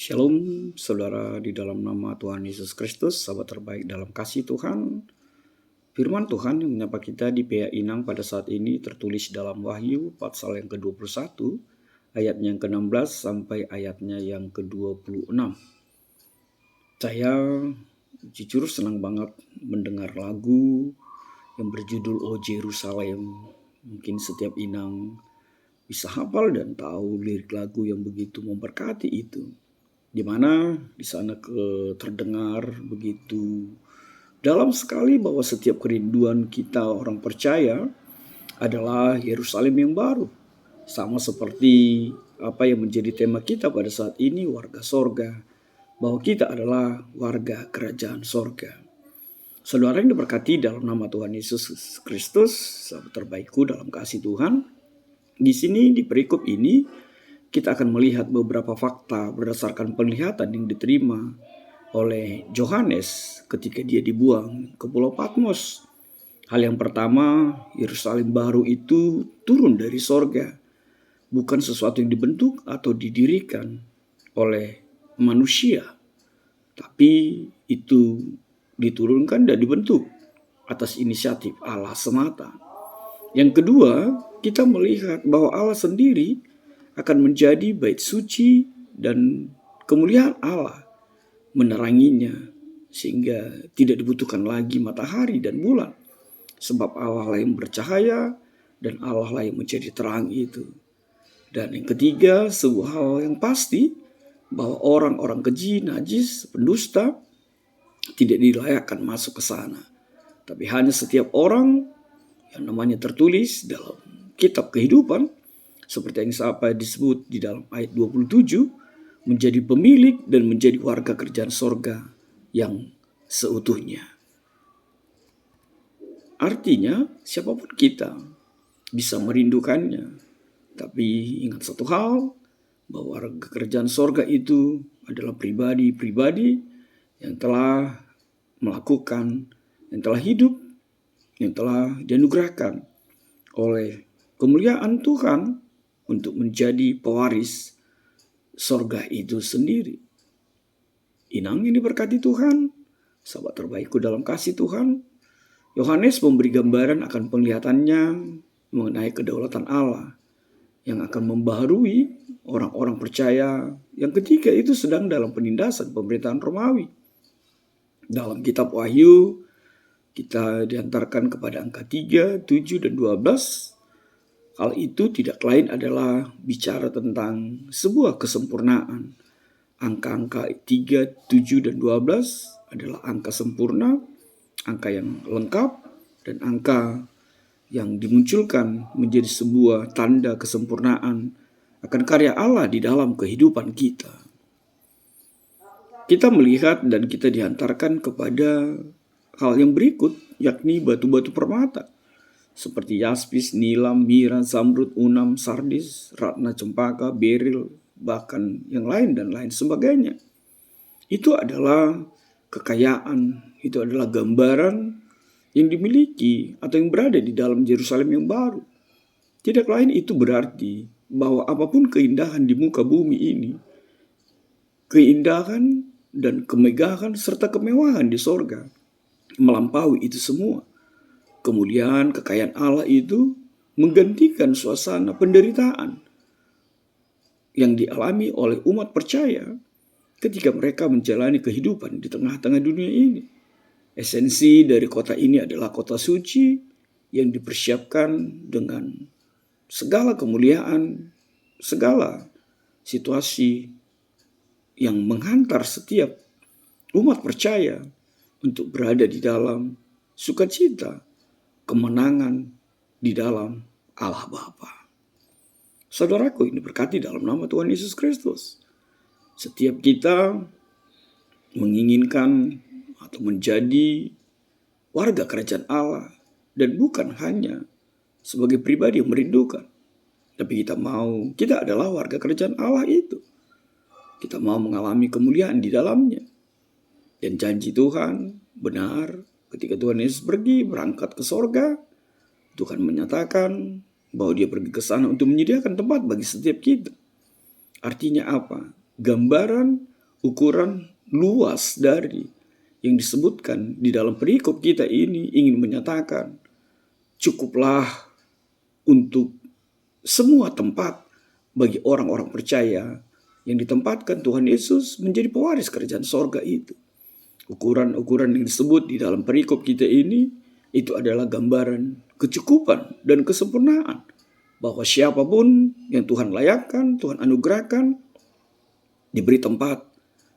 Shalom, saudara di dalam nama Tuhan Yesus Kristus, sahabat terbaik dalam kasih Tuhan. Firman Tuhan yang menyapa kita di PA Inang pada saat ini tertulis dalam Wahyu pasal yang ke-21, ayatnya yang ke-16 sampai ayatnya yang ke-26. Saya jujur senang banget mendengar lagu yang berjudul O Jerusalem. Mungkin setiap Inang bisa hafal dan tahu lirik lagu yang begitu memberkati itu. Di mana di sana terdengar begitu dalam sekali bahwa setiap kerinduan kita orang percaya adalah Yerusalem yang baru. Sama seperti apa yang menjadi tema kita pada saat ini, warga sorga. Bahwa kita adalah warga kerajaan sorga. Saudara yang diberkati dalam nama Tuhan Yesus Kristus, sahabat terbaikku dalam kasih Tuhan. Di sini di perikop ini kita akan melihat beberapa fakta berdasarkan penglihatan yang diterima oleh Yohanes ketika dia dibuang ke Pulau Patmos. Hal yang pertama, Yerusalem baru itu turun dari sorga. Bukan sesuatu yang dibentuk atau didirikan oleh manusia. Tapi itu diturunkan dan dibentuk atas inisiatif Allah semata. Yang kedua, kita melihat bahwa Allah sendiri akan menjadi bait suci dan kemuliaan Allah meneranginya sehingga tidak dibutuhkan lagi matahari dan bulan, sebab Allah lah yang bercahaya dan Allah lah yang menjadi terang itu. Dan yang ketiga, sebuah hal yang pasti bahwa orang-orang keji, najis, pendusta tidak dilayakkan masuk ke sana, tapi hanya setiap orang yang namanya tertulis dalam kitab kehidupan, seperti yang disebut di dalam ayat 27, menjadi pemilik dan menjadi warga kerajaan sorga yang seutuhnya. Artinya siapapun kita bisa merindukannya. Tapi ingat satu hal, bahwa warga kerajaan sorga itu adalah pribadi-pribadi yang telah melakukan, yang telah hidup, yang telah dianugerahkan oleh kemuliaan Tuhan untuk menjadi pewaris sorga itu sendiri. Inang yang diberkati Tuhan, sahabat terbaikku dalam kasih Tuhan, Yohanes memberi gambaran akan penglihatannya mengenai kedaulatan Allah yang akan membaharui orang-orang percaya yang ketika itu sedang dalam penindasan pemerintahan Romawi. Dalam kitab Wahyu, kita diantarkan kepada angka 3, 7, dan 12. Hal itu tidak lain adalah bicara tentang sebuah kesempurnaan. Angka-angka 3, 7, dan 12 adalah angka sempurna, angka yang lengkap, dan angka yang dimunculkan menjadi sebuah tanda kesempurnaan akan karya Allah di dalam kehidupan kita. Kita melihat dan kita diantarkan kepada hal yang berikut, yakni batu-batu permata. Seperti yaspis, nilam, mira, zamrud, unam, sardis, ratna, cempaka, beril, bahkan yang lain dan lain sebagainya. Itu adalah kekayaan, itu adalah gambaran yang dimiliki atau yang berada di dalam Yerusalem yang baru. Tidak lain itu berarti bahwa apapun keindahan di muka bumi ini, keindahan dan kemegahan serta kemewahan di sorga melampaui itu semua. Kemuliaan kekayaan Allah itu menggantikan suasana penderitaan yang dialami oleh umat percaya ketika mereka menjalani kehidupan di tengah-tengah dunia ini. Esensi dari kota ini adalah kota suci yang dipersiapkan dengan segala kemuliaan, segala situasi yang menghantar setiap umat percaya untuk berada di dalam sukacita, kemenangan di dalam Allah Bapa. Saudaraku ini berkati dalam nama Tuhan Yesus Kristus. Setiap kita menginginkan atau menjadi warga kerajaan Allah, dan bukan hanya sebagai pribadi yang merindukan, tapi kita adalah warga kerajaan Allah itu. Kita mau mengalami kemuliaan di dalamnya. Dan janji Tuhan benar. Ketika Tuhan Yesus berangkat ke sorga, Tuhan menyatakan bahwa dia pergi ke sana untuk menyediakan tempat bagi setiap kita. Artinya apa? Gambaran ukuran luas dari yang disebutkan di dalam perikop kita ini ingin menyatakan cukuplah untuk semua tempat bagi orang-orang percaya yang ditempatkan Tuhan Yesus menjadi pewaris kerajaan sorga itu. Ukuran-ukuran yang disebut di dalam perikop kita ini itu adalah gambaran kecukupan dan kesempurnaan, bahwa siapapun yang Tuhan layakkan, Tuhan anugerahkan, diberi tempat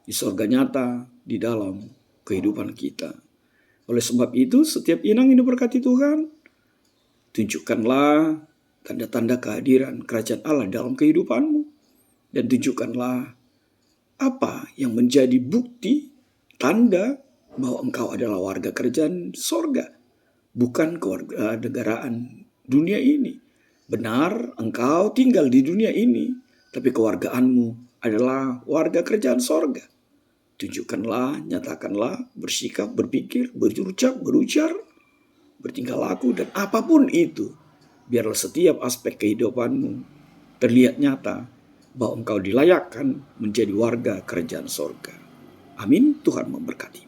di sorga nyata di dalam kehidupan kita. Oleh sebab itu, setiap inang ini berkati Tuhan, tunjukkanlah tanda-tanda kehadiran kerajaan Allah dalam kehidupanmu, dan tunjukkanlah apa yang menjadi bukti, tanda bahwa engkau adalah warga kerajaan sorga, bukan kewarganegaraan dunia ini. Benar, engkau tinggal di dunia ini, tapi kewargaanmu adalah warga kerajaan sorga. Tunjukkanlah, nyatakanlah, bersikap, berpikir, berucap, berujar, bertingkah laku, dan apapun itu, biarlah setiap aspek kehidupanmu terlihat nyata bahwa engkau dilayakkan menjadi warga kerajaan sorga. Amin. Tuhan memberkati.